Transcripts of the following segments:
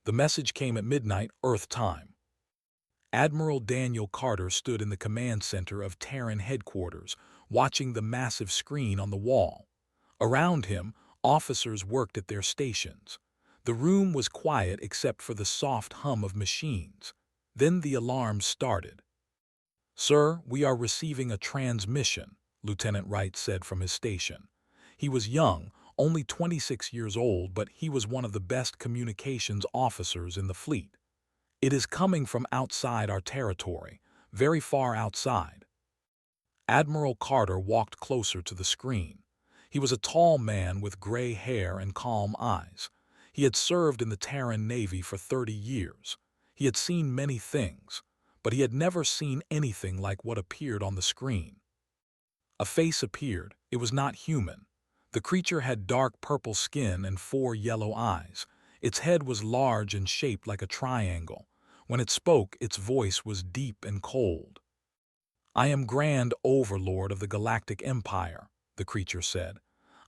The message came at midnight, Earth time. Admiral Daniel Carter stood in the command center of Terran headquarters, watching the massive screen on the wall. Around him, officers worked at their stations. The room was quiet except for the soft hum of machines. Then the alarms started. "Sir, we are receiving a transmission," Lieutenant Wright said from his station. He was young, only 26 years old, but he was one of the best communications officers in the fleet. "It is coming from outside our territory, very far outside." Admiral Carter walked closer to the screen. He was a tall man with gray hair and calm eyes. He had served in the Terran Navy for 30 years. He had seen many things, but he had never seen anything like what appeared on the screen. A face appeared. It was not human. The creature had dark purple skin and 4 yellow eyes. Its head was large and shaped like a triangle. When it spoke, its voice was deep and cold. "I am Grand Overlord of the Galactic Empire," the creature said.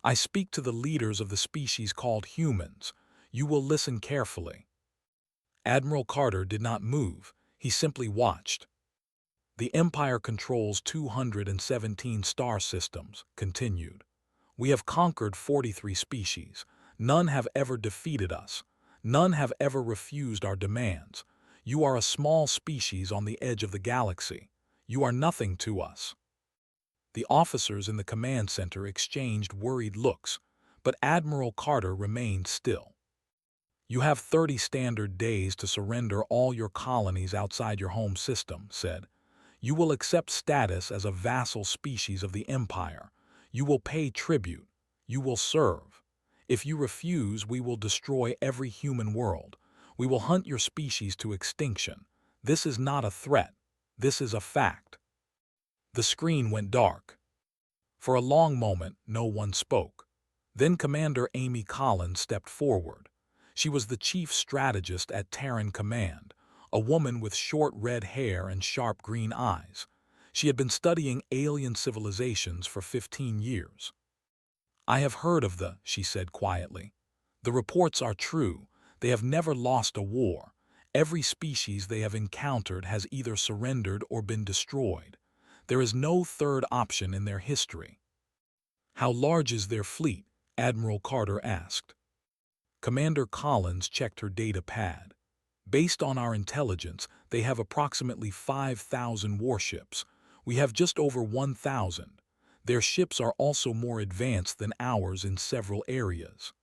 "I speak to the leaders of the species called humans. You will listen carefully." Admiral Carter did not move. He simply watched. "The Empire controls 217 star systems," continued. "We have conquered 43 species. None have ever defeated us. None have ever refused our demands. You are a small species on the edge of the galaxy. You are nothing to us." The officers in the command center exchanged worried looks, but Admiral Carter remained still. "You have 30 standard days to surrender all your colonies outside your home system," said. "You will accept status as a vassal species of the Empire. You will pay tribute. You will serve. If you refuse, we will destroy every human world. We will hunt your species to extinction. This is not a threat. This is a fact." The screen went dark. For a long moment, no one spoke. Then Commander Amy Collins stepped forward. She was the chief strategist at Terran Command, a woman with short red hair and sharp green eyes. She had been studying alien civilizations for 15 years. "I have heard of she said quietly. "The reports are true. They have never lost a war. Every species they have encountered has either surrendered or been destroyed. There is no third option in their history." "How large is their fleet?" Admiral Carter asked. Commander Collins checked her data pad. "Based on our intelligence, they have approximately 5,000 warships. We have just over 1,000. Their ships are also more advanced than ours in several areas."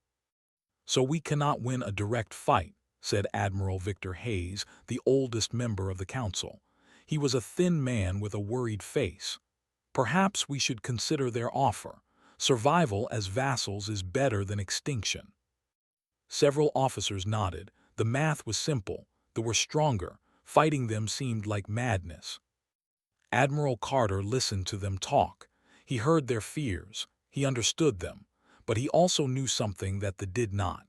"So we cannot win a direct fight," said Admiral Victor Hayes, the oldest member of the council. He was a thin man with a worried face. "Perhaps we should consider their offer. Survival as vassals is better than extinction." Several officers nodded. The math was simple. They were stronger. Fighting them seemed like madness. Admiral Carter listened to them talk. He heard their fears. He understood them. But he also knew something that they did not.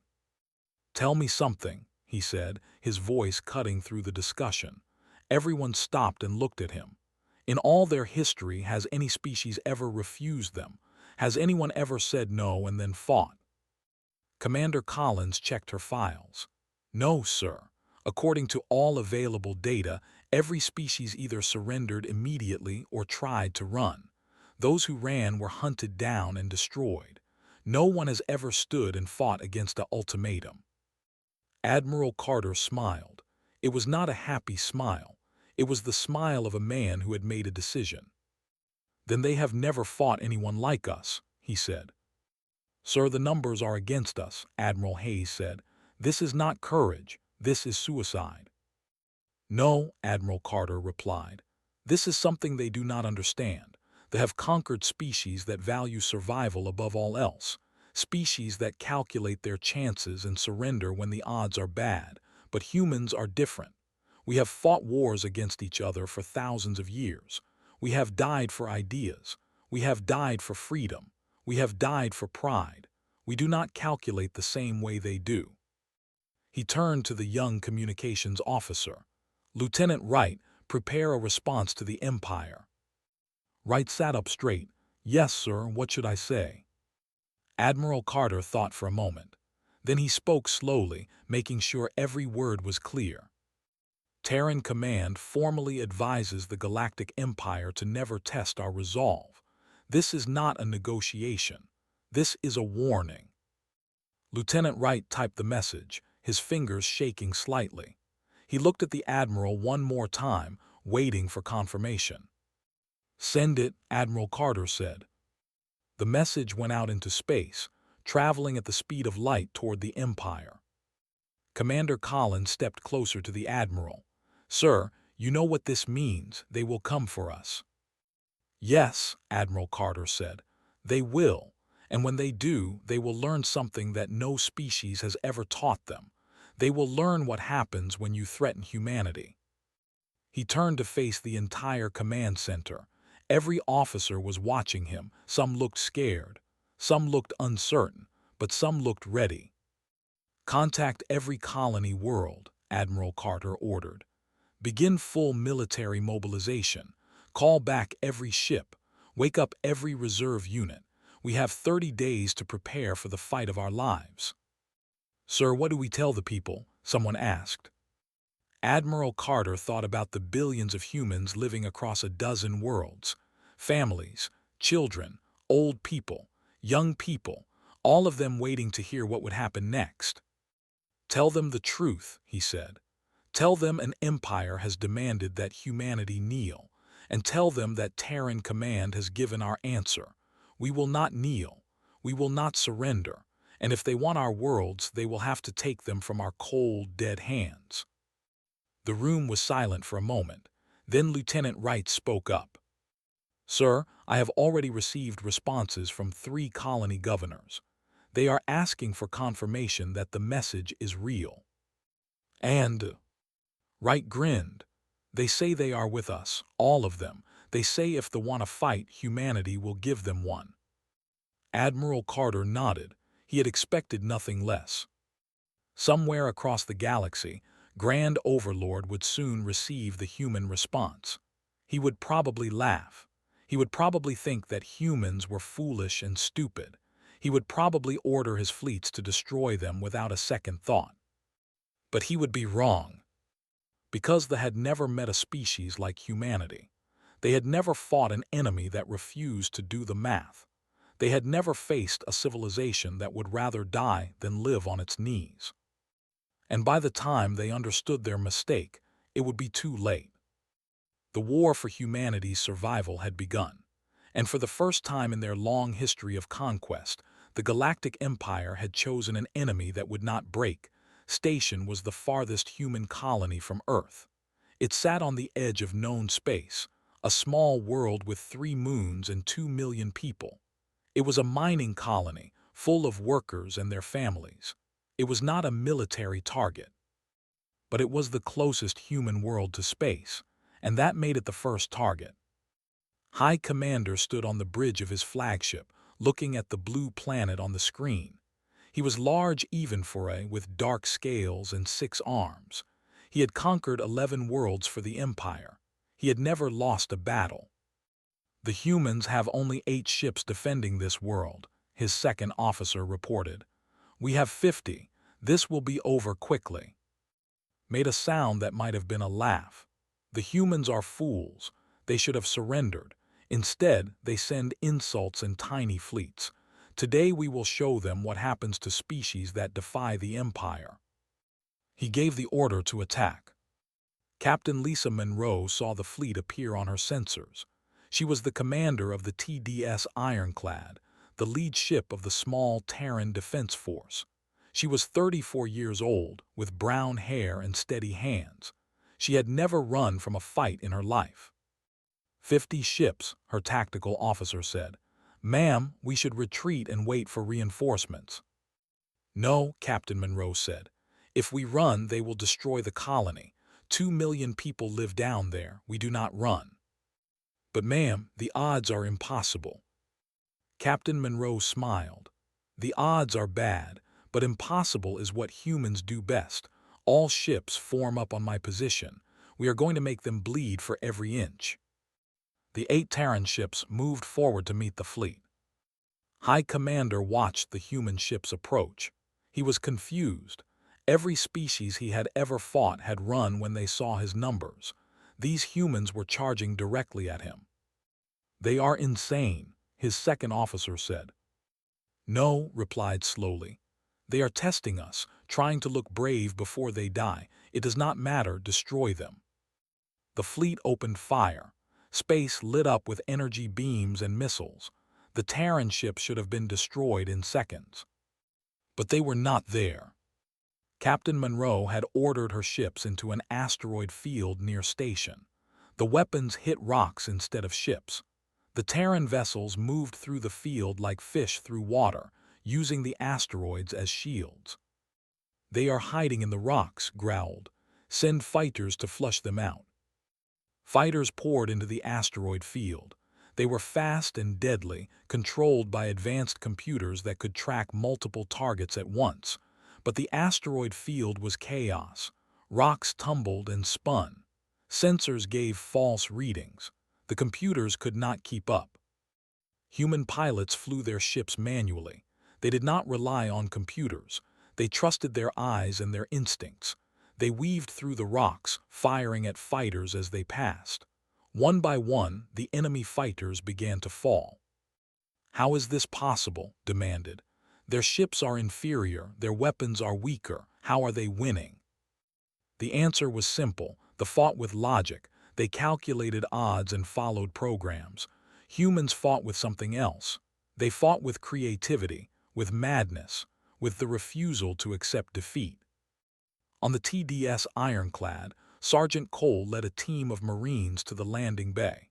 "Tell me something," he said, his voice cutting through the discussion. Everyone stopped and looked at him. "In all their history, has any species ever refused them? Has anyone ever said no and then fought?" Commander Collins checked her files. "No, sir. According to all available data, every species either surrendered immediately or tried to run. Those who ran were hunted down and destroyed. No one has ever stood and fought against an ultimatum." Admiral Carter smiled. It was not a happy smile. It was the smile of a man who had made a decision. "Then they have never fought anyone like us," he said. "Sir, the numbers are against us," Admiral Hayes said. "This is not courage. This is suicide." "No," Admiral Carter replied. "This is something they do not understand. They have conquered species that value survival above all else. Species that calculate their chances and surrender when the odds are bad. But humans are different. We have fought wars against each other for thousands of years. We have died for ideas. We have died for freedom. We have died for pride. We do not calculate the same way they do." He turned to the young communications officer. "Lieutenant Wright, prepare a response to the Empire." Wright sat up straight. "Yes, sir, what should I say?" Admiral Carter thought for a moment. Then he spoke slowly, making sure every word was clear. Terran Command formally advises the Galactic Empire to never test our resolve. This is not a negotiation. This is a warning. Lieutenant Wright typed the message, his fingers shaking slightly. He looked at the Admiral one more time, waiting for confirmation. "Send it," Admiral Carter said. The message went out into space, traveling at the speed of light toward the Empire. Commander Collins stepped closer to the Admiral. "Sir, you know what this means. They will come for us." "Yes," Admiral Carter said. "They will. And when they do, they will learn something that no species has ever taught them. They will learn what happens when you threaten humanity." He turned to face the entire command center. Every officer was watching him. Some looked scared. Some looked uncertain. But some looked ready. "Contact every colony world," Admiral Carter ordered. "Begin full military mobilization. Call back every ship. Wake up every reserve unit. We have 30 days to prepare for the fight of our lives." "Sir, what do we tell the people?" someone asked. Admiral Carter thought about the billions of humans living across a dozen worlds. Families, children, old people, young people, all of them waiting to hear what would happen next. "Tell them the truth," he said. "Tell them an empire has demanded that humanity kneel, and tell them that Terran Command has given our answer. We will not kneel. We will not surrender. And if they want our worlds, they will have to take them from our cold, dead hands." The room was silent for a moment. Then Lieutenant Wright spoke up. "Sir, I have already received responses from 3 colony governors. They are asking for confirmation that the message is real." "And—" Wright grinned. "They say they are with us, all of them. They say if they want a fight, humanity will give them one." Admiral Carter nodded. He had expected nothing less. Somewhere across the galaxy, Grand Overlord would soon receive the human response. He would probably laugh. He would probably think that humans were foolish and stupid. He would probably order his fleets to destroy them without a second thought. But he would be wrong. Because they had never met a species like humanity. They had never fought an enemy that refused to do the math. They had never faced a civilization that would rather die than live on its knees. And by the time they understood their mistake, it would be too late. The war for humanity's survival had begun. And for the first time in their long history of conquest, the Galactic Empire had chosen an enemy that would not break. Station was the farthest human colony from Earth. It sat on the edge of known space, a small world with 3 moons and 2 million people. It was a mining colony, full of workers and their families. It was not a military target. But it was the closest human world to space, and that made it the first target. High Commander stood on the bridge of his flagship, looking at the blue planet on the screen. He was large even for with dark scales and 6 arms. He had conquered 11 worlds for the Empire. He had never lost a battle. "The humans have only 8 ships defending this world," his second officer reported. "We have 50. This will be over quickly." Made a sound that might have been a laugh. "The humans are fools. They should have surrendered. Instead, they send insults in tiny fleets. Today we will show them what happens to species that defy the Empire." He gave the order to attack. Captain Lisa Monroe saw the fleet appear on her sensors. She was the commander of the TDS Ironclad, the lead ship of the small Terran Defense Force. She was 34 years old, with brown hair and steady hands. She had never run from a fight in her life. 50 ships, her tactical officer said. "Ma'am, we should retreat and wait for reinforcements." "No," Captain Monroe said. "If we run, they will destroy the colony. 2 million people live down there. We do not run." "But ma'am, the odds are impossible." Captain Monroe smiled. "The odds are bad, but impossible is what humans do best. All ships form up on my position. We are going to make them bleed for every inch." The 8 Terran ships moved forward to meet the fleet. High Commander watched the human ships approach. He was confused. Every species he had ever fought had run when they saw his numbers. These humans were charging directly at him. "They are insane," his second officer said. "No," replied slowly. "They are testing us, trying to look brave before they die. It does not matter, destroy them." The fleet opened fire. Space lit up with energy beams and missiles. The Terran ships should have been destroyed in seconds. But they were not there. Captain Monroe had ordered her ships into an asteroid field near station. The weapons hit rocks instead of ships. The Terran vessels moved through the field like fish through water, using the asteroids as shields. "They are hiding in the rocks," growled. "Send fighters to flush them out." Fighters poured into the asteroid field. They were fast and deadly, controlled by advanced computers that could track multiple targets at once. But the asteroid field was chaos. Rocks tumbled and spun. Sensors gave false readings. The computers could not keep up. Human pilots flew their ships manually. They did not rely on computers. They trusted their eyes and their instincts. They weaved through the rocks, firing at fighters as they passed. One by one, the enemy fighters began to fall. "How is this possible?" demanded. "Their ships are inferior, their weapons are weaker. How are they winning?" The answer was simple. They fought with logic. They calculated odds and followed programs. Humans fought with something else. They fought with creativity, with madness, with the refusal to accept defeat. On the TDS Ironclad, Sergeant Cole led a team of Marines to the landing bay.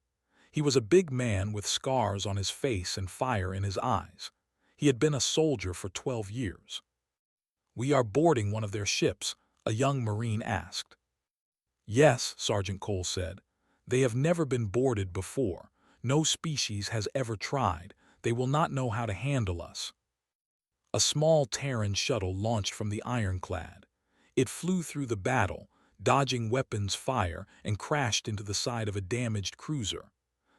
He was a big man with scars on his face and fire in his eyes. He had been a soldier for 12 years. "We are boarding one of their ships," a young Marine asked. "Yes," Sergeant Cole said. "They have never been boarded before. No species has ever tried. They will not know how to handle us." A small Terran shuttle launched from the Ironclad. It flew through the battle, dodging weapons fire, and crashed into the side of a damaged cruiser.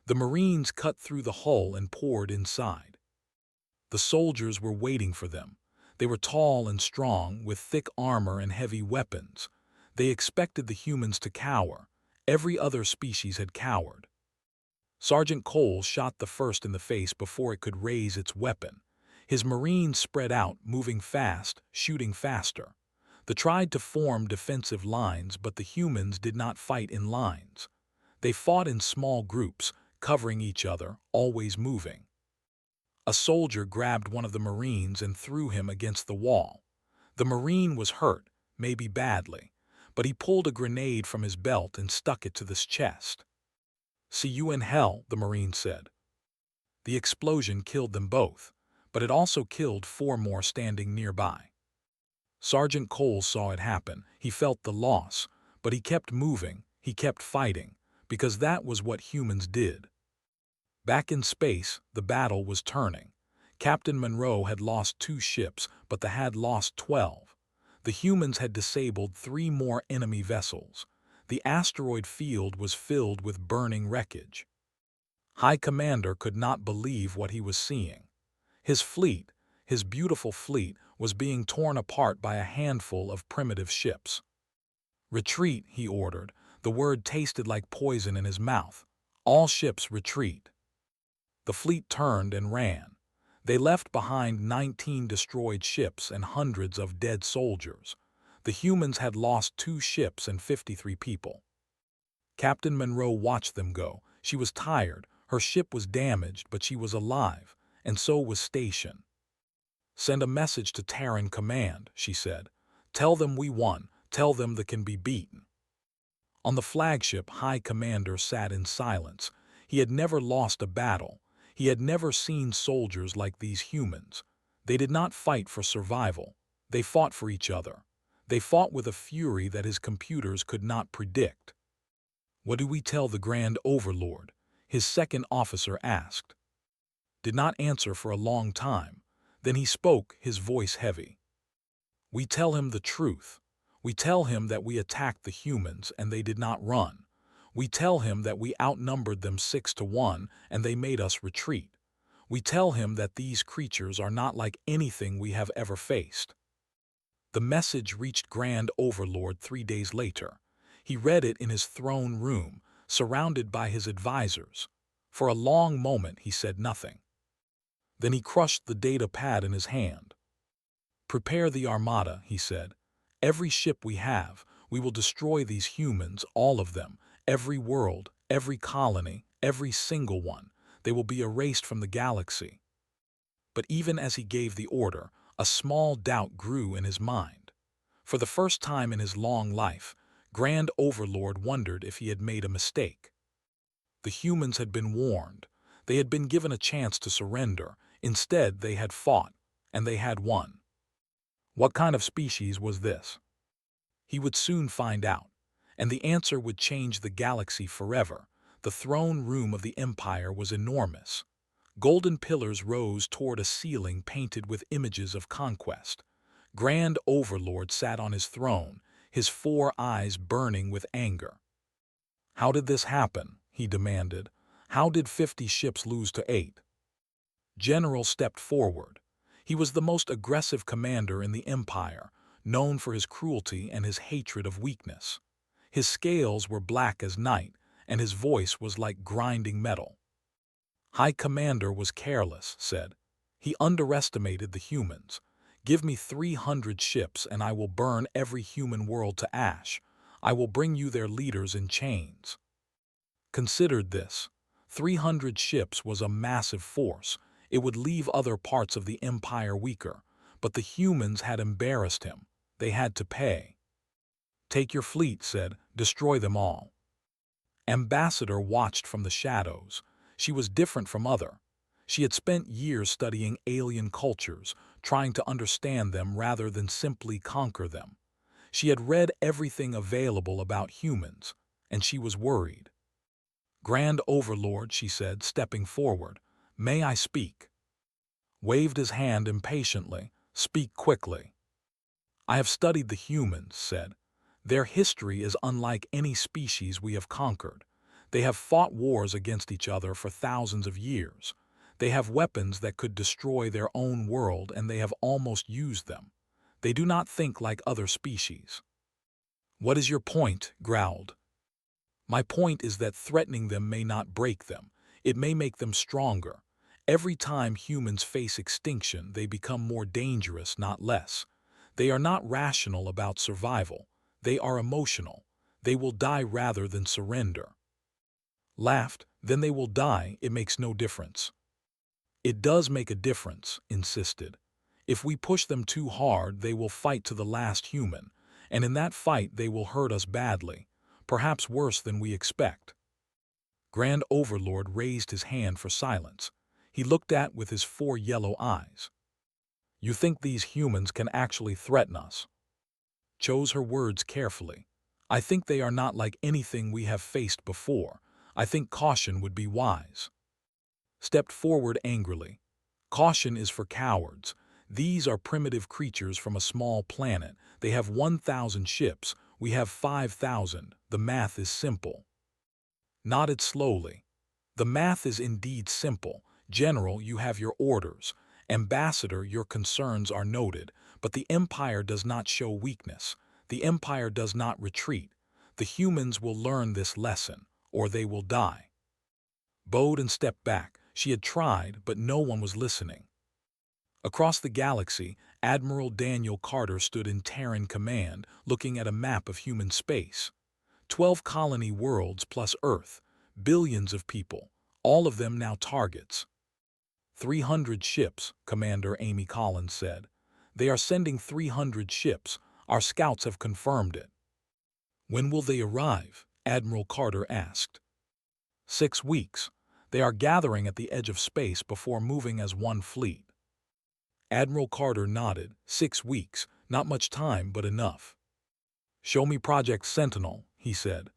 The Marines cut through the hull and poured inside. The soldiers were waiting for them. They were tall and strong, with thick armor and heavy weapons. They expected the humans to cower. Every other species had cowered. Sergeant Cole shot the first in the face before it could raise its weapon. His Marines spread out, moving fast, shooting faster. They tried to form defensive lines, but the humans did not fight in lines. They fought in small groups, covering each other, always moving. A soldier grabbed one of the Marines and threw him against the wall. The Marine was hurt, maybe badly, but he pulled a grenade from his belt and stuck it to his chest. "See you in hell," the Marine said. The explosion killed them both, but it also killed 4 more standing nearby. Sergeant Cole saw it happen. He felt the loss, but he kept moving, he kept fighting, because that was what humans did. Back in space, the battle was turning. Captain Monroe had lost 2 ships, but they had lost 12. The humans had disabled 3 more enemy vessels. The asteroid field was filled with burning wreckage. High Commander could not believe what he was seeing. His fleet, his beautiful fleet, was being torn apart by a handful of primitive ships. "Retreat," he ordered. The word tasted like poison in his mouth. "All ships retreat." The fleet turned and ran. They left behind 19 destroyed ships and hundreds of dead soldiers. The humans had lost 2 ships and 53 people. Captain Monroe watched them go. She was tired, her ship was damaged, but she was alive, and so was Station. "Send a message to Terran Command," she said. "Tell them we won. Tell them they can be beaten." On the flagship, High Commander sat in silence. He had never lost a battle. He had never seen soldiers like these humans. They did not fight for survival. They fought for each other. They fought with a fury that his computers could not predict. "What do we tell the Grand Overlord?" his second officer asked. Did not answer for a long time. Then he spoke, his voice heavy. "We tell him the truth. We tell him that we attacked the humans and they did not run. We tell him that we outnumbered them 6-1 and they made us retreat. We tell him that these creatures are not like anything we have ever faced." The message reached Grand Overlord 3 days later. He read it in his throne room, surrounded by his advisors. For a long moment he said nothing. Then he crushed the data pad in his hand. "Prepare the armada," he said. "Every ship we have, we will destroy these humans, all of them, every world, every colony, every single one. They will be erased from the galaxy." But even as he gave the order, a small doubt grew in his mind. For the first time in his long life, Grand Overlord wondered if he had made a mistake. The humans had been warned. They had been given a chance to surrender. Instead, they had fought, and they had won. What kind of species was this? He would soon find out, and the answer would change the galaxy forever. The throne room of the Empire was enormous. Golden pillars rose toward a ceiling painted with images of conquest. Grand Overlord sat on his throne, his 4 eyes burning with anger. "How did this happen?" he demanded. "How did 50 ships lose to 8? General stepped forward. He was the most aggressive commander in the Empire, known for his cruelty and his hatred of weakness. His scales were black as night, and his voice was like grinding metal. High Commander was careless, said. He underestimated the humans. "Give me 300 ships and I will burn every human world to ash. I will bring you their leaders in chains." Considered this. 300 ships was a massive force. It would leave other parts of the Empire weaker. But the humans had embarrassed him. They had to pay. "Take your fleet," said. "Destroy them all." Ambassador watched from the shadows. She was different from other. She had spent years studying alien cultures, trying to understand them rather than simply conquer them. She had read everything available about humans, and she was worried. "Grand Overlord," she said, stepping forward, "may I speak?" Waved his hand impatiently. "Speak quickly." "I have studied the humans," said. "Their history is unlike any species we have conquered. They have fought wars against each other for thousands of years. They have weapons that could destroy their own world, and they have almost used them. They do not think like other species." "What is your point?" growled. "My point is that threatening them may not break them. It may make them stronger. Every time humans face extinction, they become more dangerous, not less. They are not rational about survival. They are emotional. They will die rather than surrender." Laughed. "Then they will die. It makes no difference." "It does make a difference," insisted. "If we push them too hard, they will fight to the last human, and in that fight they will hurt us badly, perhaps worse than we expect." Grand Overlord raised his hand for silence. He looked at with his 4 yellow eyes. "You think these humans can actually threaten us?" Chose her words carefully. "I think they are not like anything we have faced before. I think caution would be wise." Stepped forward angrily. "Caution is for cowards. These are primitive creatures from a small planet. They have 1,000 ships. We have 5,000. The math is simple." Nodded slowly. "The math is indeed simple. General, you have your orders. Ambassador, your concerns are noted. But the Empire does not show weakness. The Empire does not retreat. The humans will learn this lesson, or they will die." Bowed and stepped back. She had tried, but no one was listening. Across the galaxy, Admiral Daniel Carter stood in Terran command, looking at a map of human space. 12 colony worlds plus Earth, billions of people, all of them now targets. 300 ships, Commander Amy Collins said. "They are sending 300 ships. Our scouts have confirmed it." "When will they arrive?" Admiral Carter asked. 6 weeks. They are gathering at the edge of space before moving as one fleet. Admiral Carter nodded. 6 weeks. Not much time, but enough. "Show me Project Sentinel," he said.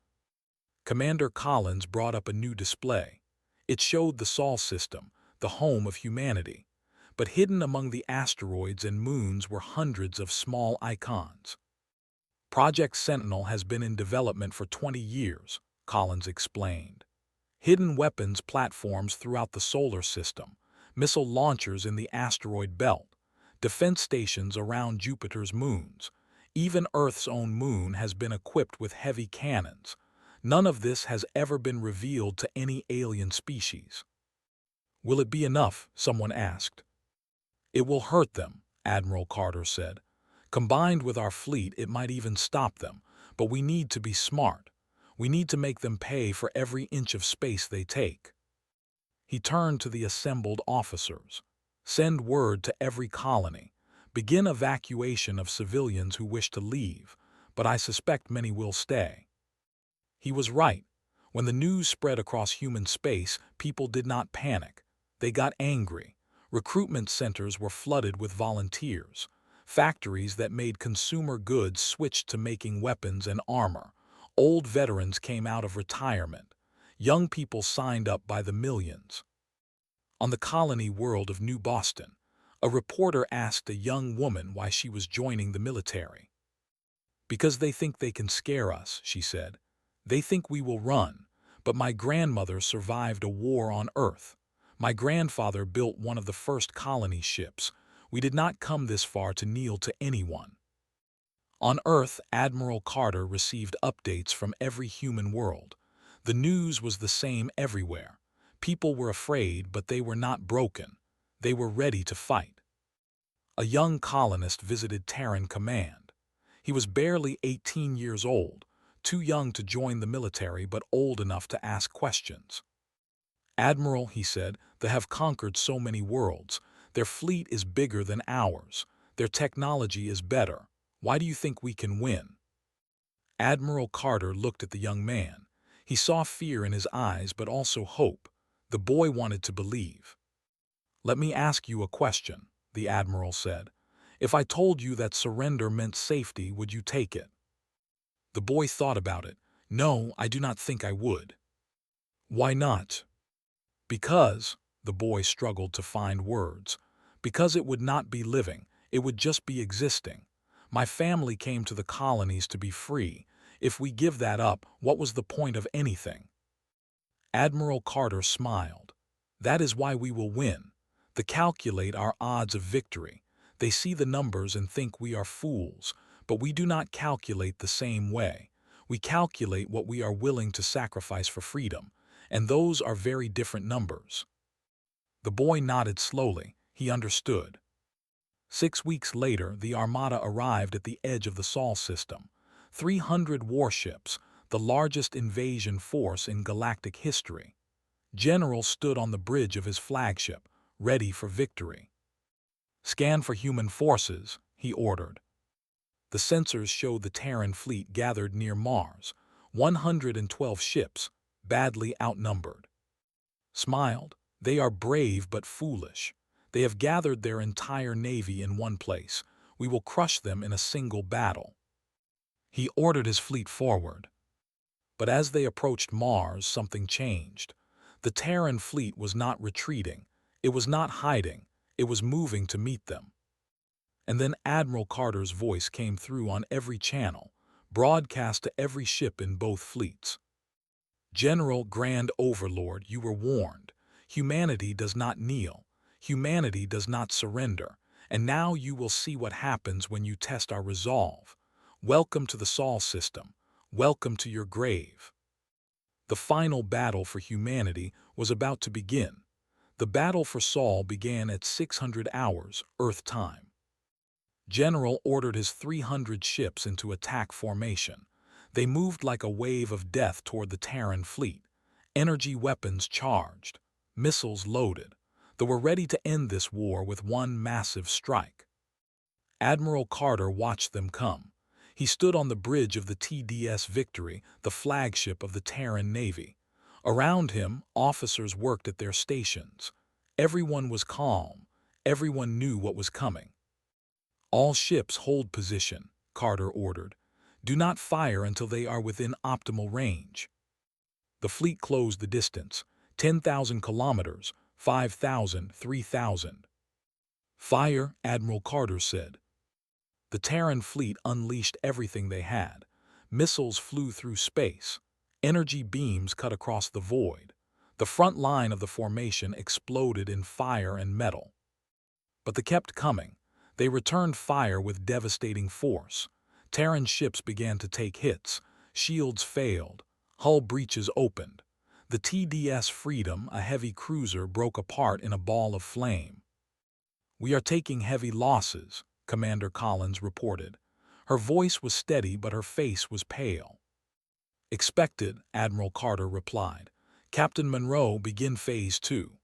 Commander Collins brought up a new display. It showed the Sol system, the home of humanity. But hidden among the asteroids and moons were hundreds of small icons. "Project Sentinel has been in development for 20 years, Collins explained. Hidden weapons platforms throughout the solar system, missile launchers in the asteroid belt, defense stations around Jupiter's moons. Even Earth's own moon has been equipped with heavy cannons. None of this has ever been revealed to any alien species. Will it be enough? Someone asked. It will hurt them, Admiral Carter said. Combined with our fleet, it might even stop them, but we need to be smart. We need to make them pay for every inch of space they take. He turned to the assembled officers. Send word to every colony. Begin evacuation of civilians who wish to leave, but I suspect many will stay. He was right. When the news spread across human space, people did not panic. They got angry. Recruitment centers were flooded with volunteers. Factories that made consumer goods switched to making weapons and armor. Old veterans came out of retirement. Young people signed up by the millions. On the colony world of New Boston, a reporter asked a young woman why she was joining the military. Because they think they can scare us, she said. They think we will run, but my grandmother survived a war on Earth. My grandfather built one of the first colony ships. We did not come this far to kneel to anyone. On Earth, Admiral Carter received updates from every human world. The news was the same everywhere. People were afraid, but they were not broken. They were ready to fight. A young colonist visited Terran command. He was barely 18 years old, too young to join the military but old enough to ask questions. Admiral, he said, they have conquered so many worlds. Their fleet is bigger than ours. Their technology is better. Why do you think we can win? Admiral Carter looked at the young man. He saw fear in his eyes but also hope. The boy wanted to believe. Let me ask you a question, the Admiral said. If I told you that surrender meant safety, would you take it? The boy thought about it. No, I do not think I would. Why not? Because, the boy struggled to find words. Because it would not be living, it would just be existing. My family came to the colonies to be free. If we give that up, what was the point of anything? Admiral Carter smiled. That is why we will win. They calculate our odds of victory. They see the numbers and think we are fools, but we do not calculate the same way. We calculate what we are willing to sacrifice for freedom, and those are very different numbers. The boy nodded slowly. He understood. 6 weeks later, the Armada arrived at the edge of the Sol system. 300 warships, the largest invasion force in galactic history. General stood on the bridge of his flagship, ready for victory. Scan for human forces, he ordered. The sensors showed the Terran fleet gathered near Mars, 112 ships, badly outnumbered. Smiled, they are brave but foolish. They have gathered their entire navy in one place. We will crush them in a single battle. He ordered his fleet forward. But as they approached Mars, something changed. The Terran fleet was not retreating. It was not hiding. It was moving to meet them. And then Admiral Carter's voice came through on every channel, broadcast to every ship in both fleets. General Grand Overlord, you were warned. Humanity does not kneel. Humanity does not surrender. And now you will see what happens when you test our resolve. Welcome to the Sol system. Welcome to your grave. The final battle for humanity was about to begin. The battle for Sol began at 600 hours, Earth time. General ordered his 300 ships into attack formation. They moved like a wave of death toward the Terran fleet. Energy weapons charged, missiles loaded. They were ready to end this war with one massive strike. Admiral Carter watched them come. He stood on the bridge of the TDS Victory, the flagship of the Terran Navy. Around him, officers worked at their stations. Everyone was calm. Everyone knew what was coming. All ships hold position, Carter ordered. Do not fire until they are within optimal range. The fleet closed the distance, 10,000 kilometers, 5,000, 3,000. Fire, Admiral Carter said. The Terran fleet unleashed everything they had. Missiles flew through space. Energy beams cut across the void. The front line of the formation exploded in fire and metal. But they kept coming. They returned fire with devastating force. Terran ships began to take hits. Shields failed. Hull breaches opened. The TDS Freedom, a heavy cruiser, broke apart in a ball of flame. "We are taking heavy losses," Commander Collins reported. Her voice was steady, but her face was pale. "Expected," Admiral Carter replied. "Captain Monroe, begin Phase 2.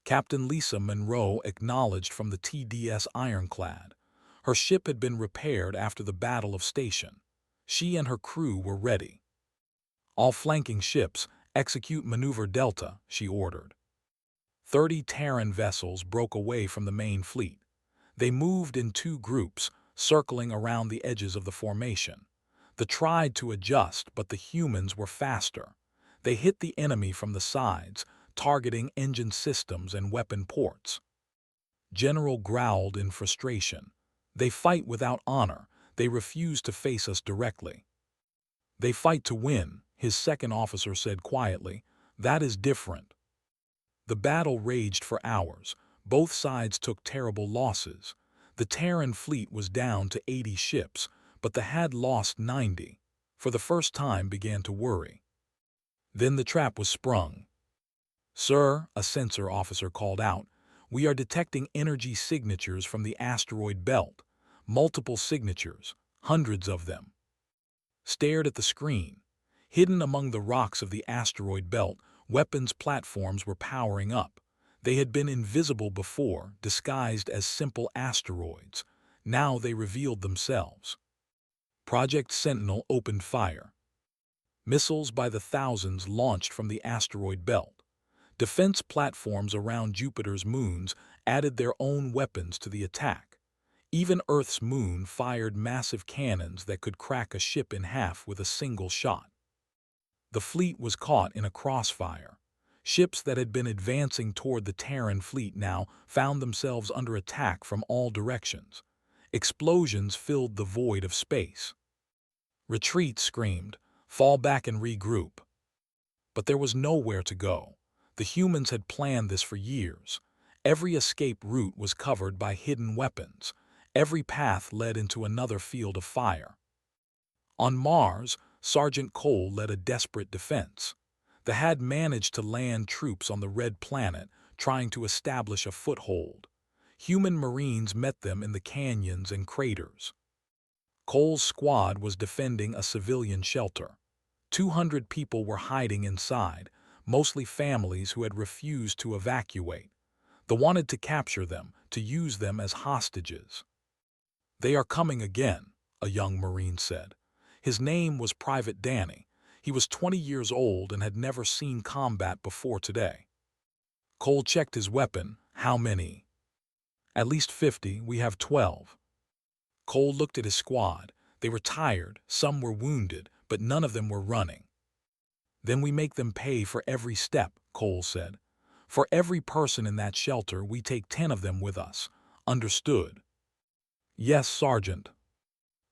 Captain Lisa Monroe acknowledged from the TDS Ironclad. Her ship had been repaired after the Battle of Station. She and her crew were ready. "All flanking ships, execute Maneuver Delta," she ordered. 30 Terran vessels broke away from the main fleet. They moved in 2 groups, circling around the edges of the formation. They tried to adjust, but the humans were faster. They hit the enemy from the sides, targeting engine systems and weapon ports. General growled in frustration. "They fight without honor. They refuse to face us directly." "They fight to win," his second officer said quietly. "That is different." The battle raged for hours. Both sides took terrible losses. The Terran fleet was down to 80 ships, but they had lost 90. For the first time began to worry. Then the trap was sprung. "Sir," a sensor officer called out, "we are detecting energy signatures from the asteroid belt. Multiple signatures, hundreds of them." Stared at the screen. Hidden among the rocks of the asteroid belt, weapons platforms were powering up. They had been invisible before, disguised as simple asteroids. Now they revealed themselves. Project Sentinel opened fire. Missiles by the thousands launched from the asteroid belt. Defense platforms around Jupiter's moons added their own weapons to the attack. Even Earth's moon fired massive cannons that could crack a ship in half with a single shot. The fleet was caught in a crossfire. Ships that had been advancing toward the Terran fleet now found themselves under attack from all directions. Explosions filled the void of space. "Retreat," screamed. "Fall back and regroup." But there was nowhere to go. The humans had planned this for years. Every escape route was covered by hidden weapons. Every path led into another field of fire. On Mars, Sergeant Cole led a desperate defense. They had managed to land troops on the Red Planet, trying to establish a foothold. Human Marines met them in the canyons and craters. Cole's squad was defending a civilian shelter. 200 people were hiding inside, mostly families who had refused to evacuate. They wanted to capture them, to use them as hostages. "They are coming again," a young Marine said. His name was Private Danny. He was 20 years old and had never seen combat before today. Cole checked his weapon. "How many?" "At least 50. We have 12. Cole looked at his squad. They were tired, some were wounded, but none of them were running. "Then we make them pay for every step," Cole said. "For every person in that shelter, we take 10 of them with us. Understood?" "Yes, Sergeant."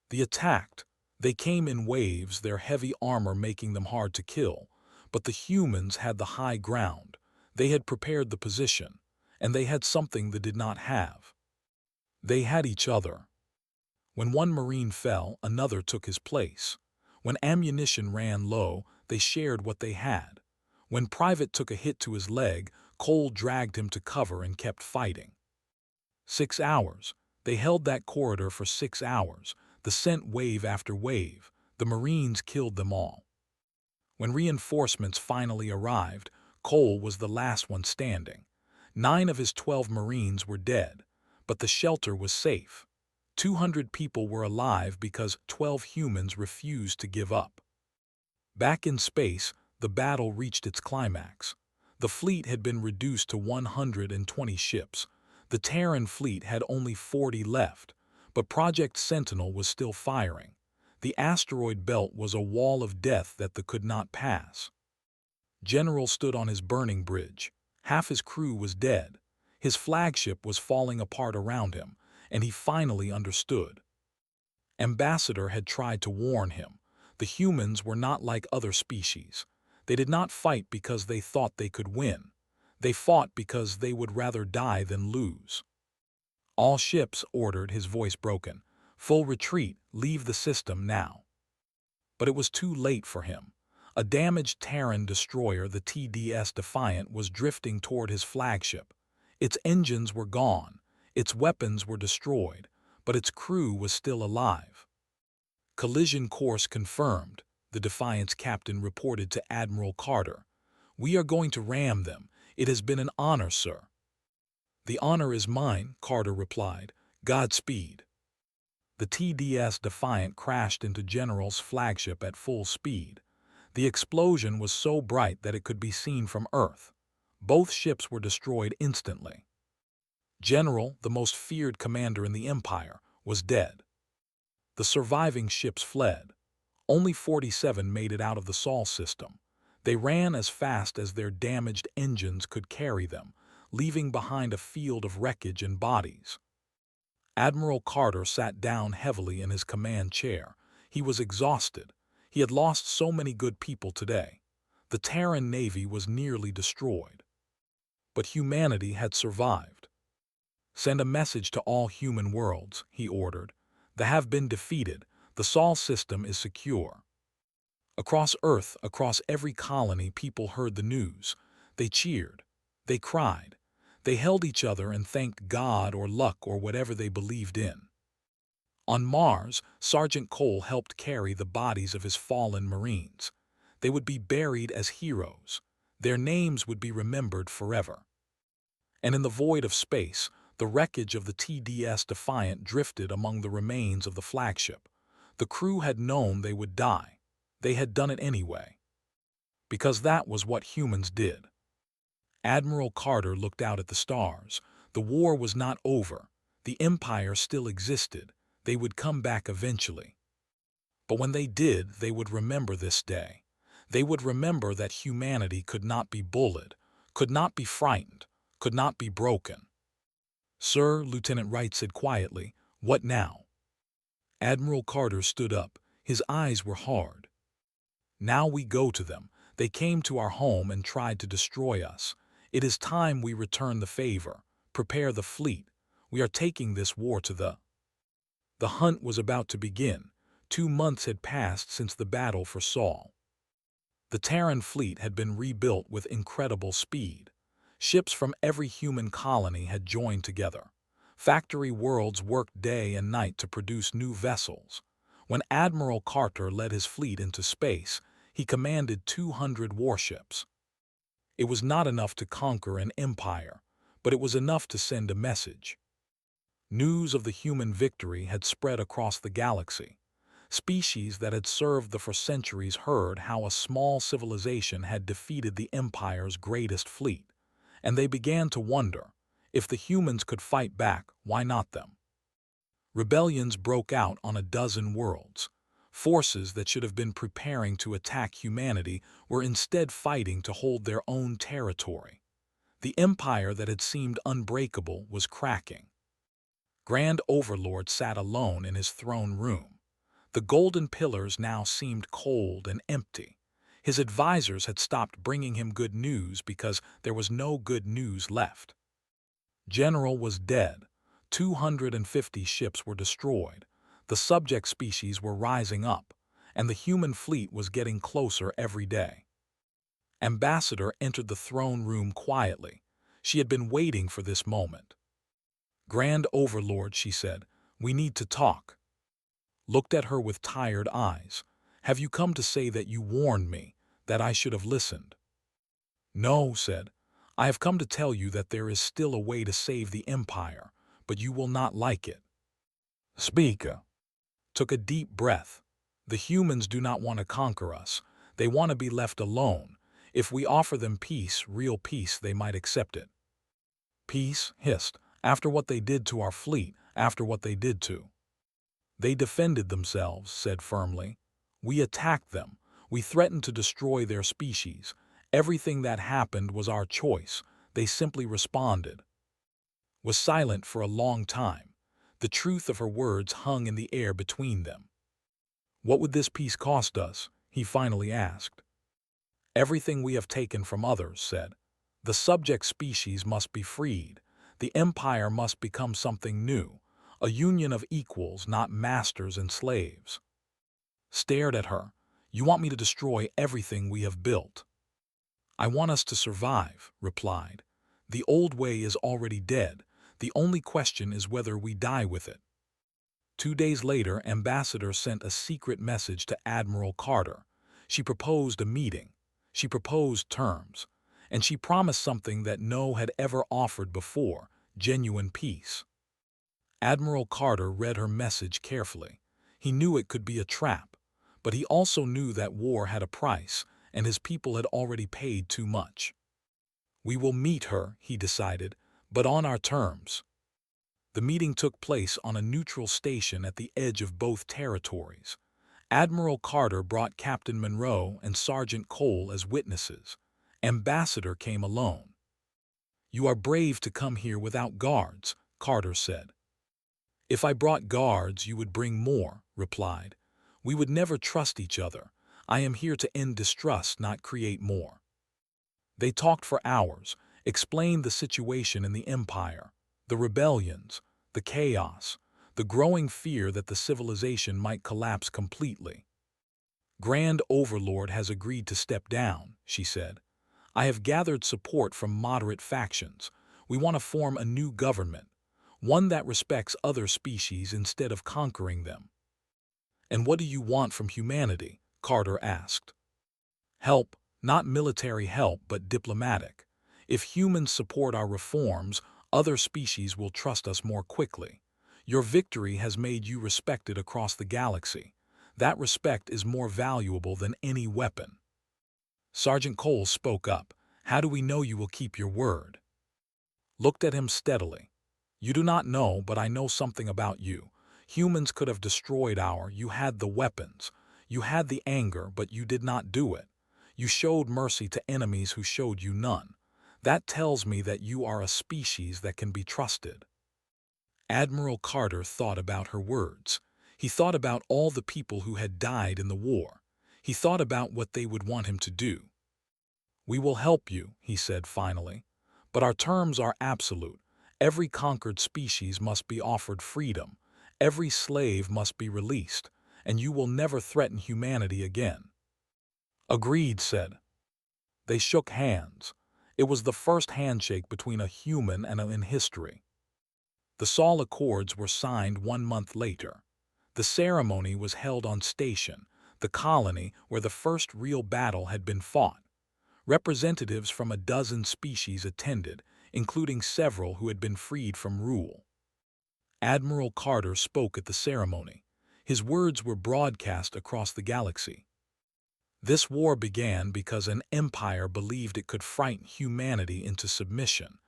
They attacked. They came in waves, their heavy armor making them hard to kill. But the humans had the high ground. They had prepared the position, and they had something they did not have. They had each other. When one Marine fell, another took his place. When ammunition ran low, they shared what they had. When Private took a hit to his leg, Cole dragged him to cover and kept fighting. 6 hours. They held that corridor for 6 hours. The sent wave after wave. The Marines killed them all. When reinforcements finally arrived, Cole was the last one standing. 9 of his 12 Marines were dead, but the shelter was safe. 200 people were alive because 12 humans refused to give up. Back in space, the battle reached its climax. The fleet had been reduced to 120 ships. The Terran fleet had only 40 left, but Project Sentinel was still firing. The asteroid belt was a wall of death that they could not pass. General stood on his burning bridge. Half his crew was dead. His flagship was falling apart around him, and he finally understood. Ambassador had tried to warn him. The humans were not like other species. They did not fight because they thought they could win. They fought because they would rather die than lose. All ships ordered, his voice broken. Full retreat, leave the system now. But it was too late for him. A damaged Terran destroyer, the TDS Defiant, was drifting toward his flagship. Its engines were gone, its weapons were destroyed, but its crew was still alive. Collision course confirmed, the Defiant's captain reported to Admiral Carter. We are going to ram them. It has been an honor, sir. The honor is mine, Carter replied. Godspeed. The TDS Defiant crashed into General's flagship at full speed. The explosion was so bright that it could be seen from Earth. Both ships were destroyed instantly. General, the most feared commander in the Empire, was dead. The surviving ships fled. Only 47 made it out of the Sol system. They ran as fast as their damaged engines could carry them, leaving behind a field of wreckage and bodies. Admiral Carter sat down heavily in his command chair. He was exhausted. He had lost so many good people today. The Terran Navy was nearly destroyed. But humanity had survived. Send a message to all human worlds, he ordered. They have been defeated. The Sol system is secure. Across Earth, across every colony, people heard the news. They cheered. They cried. They held each other and thanked God or luck or whatever they believed in. On Mars, Sergeant Cole helped carry the bodies of his fallen Marines. They would be buried as heroes. Their names would be remembered forever. And in the void of space, the wreckage of the TDS Defiant drifted among the remains of the flagship. The crew had known they would die. They had done it anyway. Because that was what humans did. Admiral Carter looked out at the stars. The war was not over. The Empire still existed. They would come back eventually. But when they did, they would remember this day. They would remember that humanity could not be bullied, could not be frightened, could not be broken. Sir, Lieutenant Wright said quietly, what now? Admiral Carter stood up. His eyes were hard. Now we go to them. They came to our home and tried to destroy us. It is time we return the favor. Prepare the fleet. We are taking this war to the hunt was about to begin. 2 months had passed since the battle for Sol. The Terran fleet had been rebuilt with incredible speed. Ships from every human colony had joined together. Factory worlds worked day and night to produce new vessels. When Admiral Carter led his fleet into space, he commanded 200 warships. It was not enough to conquer an empire, but it was enough to send a message. News of the human victory had spread across the galaxy. Species that had served for centuries heard how a small civilization had defeated the Empire's greatest fleet, and they began to wonder, if the humans could fight back, why not them? Rebellions broke out on a dozen worlds. Forces that should have been preparing to attack humanity were instead fighting to hold their own territory. The empire that had seemed unbreakable was cracking. Grand Overlord sat alone in his throne room. The golden pillars now seemed cold and empty. His advisors had stopped bringing him good news because there was no good news left. General was dead. 250 ships were destroyed. The subject species were rising up, and the human fleet was getting closer every day. Ambassador entered the throne room quietly. She had been waiting for this moment. Grand Overlord, she said, we need to talk. Looked at her with tired eyes. Have you come to say that you warned me, that I should have listened? No, said. I have come to tell you that there is still a way to save the Empire, but you will not like it. Speak. Took a deep breath. The humans do not want to conquer us. They want to be left alone. If we offer them peace, real peace, they might accept it. Peace, hissed, after what they did to our fleet, after what they did to. They defended themselves, said firmly. We attacked them. We threatened to destroy their species. Everything that happened was our choice. They simply responded. Was silent for a long time. The truth of her words hung in the air between them. What would this peace cost us? He finally asked. Everything we have taken from others, said. The subject species must be freed. The Empire must become something new, a union of equals, not masters and slaves. Stared at her. You want me to destroy everything we have built? I want us to survive, replied. The old way is already dead. The only question is whether we die with it. 2 days later, Ambassador sent a secret message to Admiral Carter. She proposed a meeting. She proposed terms. And she promised something that no had ever offered before, genuine peace. Admiral Carter read her message carefully. He knew it could be a trap, but he also knew that war had a price, and his people had already paid too much. We will meet her, he decided, but on our terms. The meeting took place on a neutral station at the edge of both territories. Admiral Carter brought Captain Monroe and Sergeant Cole as witnesses. Ambassador came alone. You are brave to come here without guards, Carter said. If I brought guards, you would bring more, replied. We would never trust each other. I am here to end distrust, not create more. They talked for hours, explained the situation in the Empire, the rebellions, the chaos, the growing fear that the civilization might collapse completely. Grand Overlord has agreed to step down, she said. I have gathered support from moderate factions. We want to form a new government, one that respects other species instead of conquering them. And what do you want from humanity? Carter asked. Help, not military help, but diplomatic. If humans support our reforms, other species will trust us more quickly. Your victory has made you respected across the galaxy. That respect is more valuable than any weapon. Sergeant Cole spoke up. How do we know you will keep your word? Looked at him steadily. You do not know, but I know something about you. Humans could have destroyed you had the weapons. You had the anger, but you did not do it. You showed mercy to enemies who showed you none. That tells me that you are a species that can be trusted. Admiral Carter thought about her words. He thought about all the people who had died in the war. He thought about what they would want him to do. We will help you, he said finally. But our terms are absolute. Every conquered species must be offered freedom. Every slave must be released, and you will never threaten humanity again. Agreed, said. They shook hands. It was the first handshake between a human and in history. The Saul Accords were signed 1 month later. The ceremony was held on Station, the colony where the first real battle had been fought. Representatives from a dozen species attended, including several who had been freed from rule. Admiral Carter spoke at the ceremony. His words were broadcast across the galaxy. This war began because an empire believed it could frighten humanity into submission.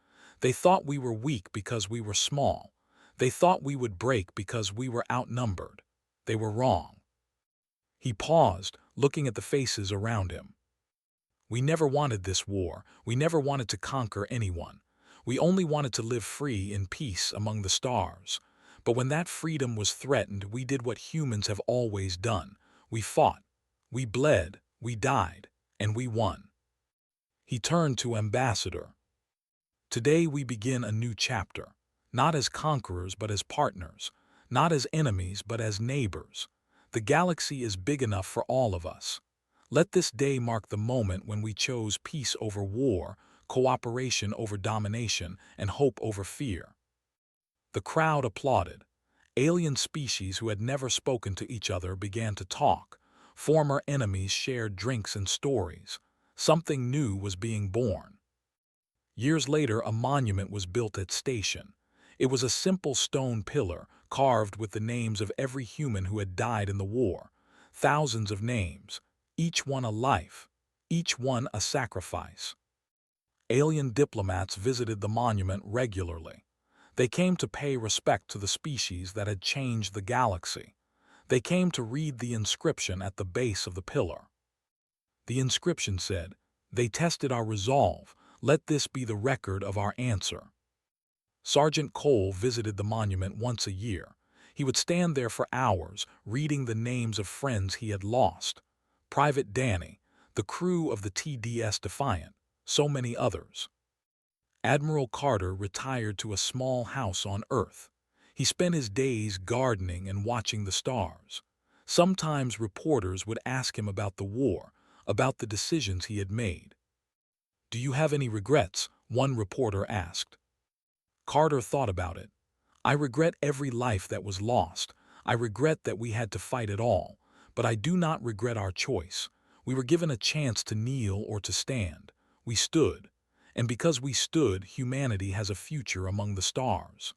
They thought we were weak because we were small. They thought we would break because we were outnumbered. They were wrong. He paused, looking at the faces around him. We never wanted this war. We never wanted to conquer anyone. We only wanted to live free in peace among the stars. But when that freedom was threatened, we did what humans have always done. We fought. We bled. We died. And we won. He turned to Ambassador. Today we begin a new chapter. Not as conquerors, but as partners. Not as enemies, but as neighbors. The galaxy is big enough for all of us. Let this day mark the moment when we chose peace over war, cooperation over domination, and hope over fear. The crowd applauded. Alien species who had never spoken to each other began to talk. Former enemies shared drinks and stories. Something new was being born. Years later, a monument was built at Station. It was a simple stone pillar, carved with the names of every human who had died in the war. Thousands of names. Each one a life, each one a sacrifice. Alien diplomats visited the monument regularly. They came to pay respect to the species that had changed the galaxy. They came to read the inscription at the base of the pillar. The inscription said, "They tested our resolve. Let this be the record of our answer." Sergeant Cole visited the monument once a year. He would stand there for hours, reading the names of friends he had lost. Private Danny, the crew of the TDS Defiant, so many others. Admiral Carter retired to a small house on Earth. He spent his days gardening and watching the stars. Sometimes reporters would ask him about the war, about the decisions he had made. "Do you have any regrets?" one reporter asked. Carter thought about it. "I regret every life that was lost. I regret that we had to fight it all. But I do not regret our choice. We were given a chance to kneel or to stand. We stood. And because we stood, humanity has a future among the stars."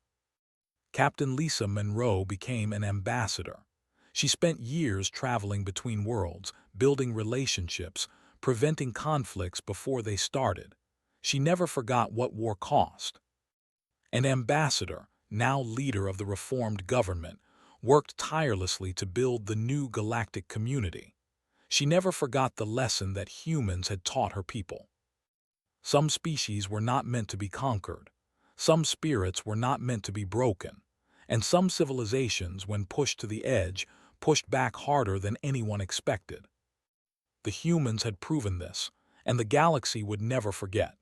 Captain Lisa Monroe became an ambassador. She spent years traveling between worlds, building relationships, preventing conflicts before they started. She never forgot what war cost. An ambassador, now leader of the reformed government, worked tirelessly to build the new galactic community. She never forgot the lesson that humans had taught her people. Some species were not meant to be conquered. Some spirits were not meant to be broken. And some civilizations, when pushed to the edge, pushed back harder than anyone expected. The humans had proven this, and the galaxy would never forget.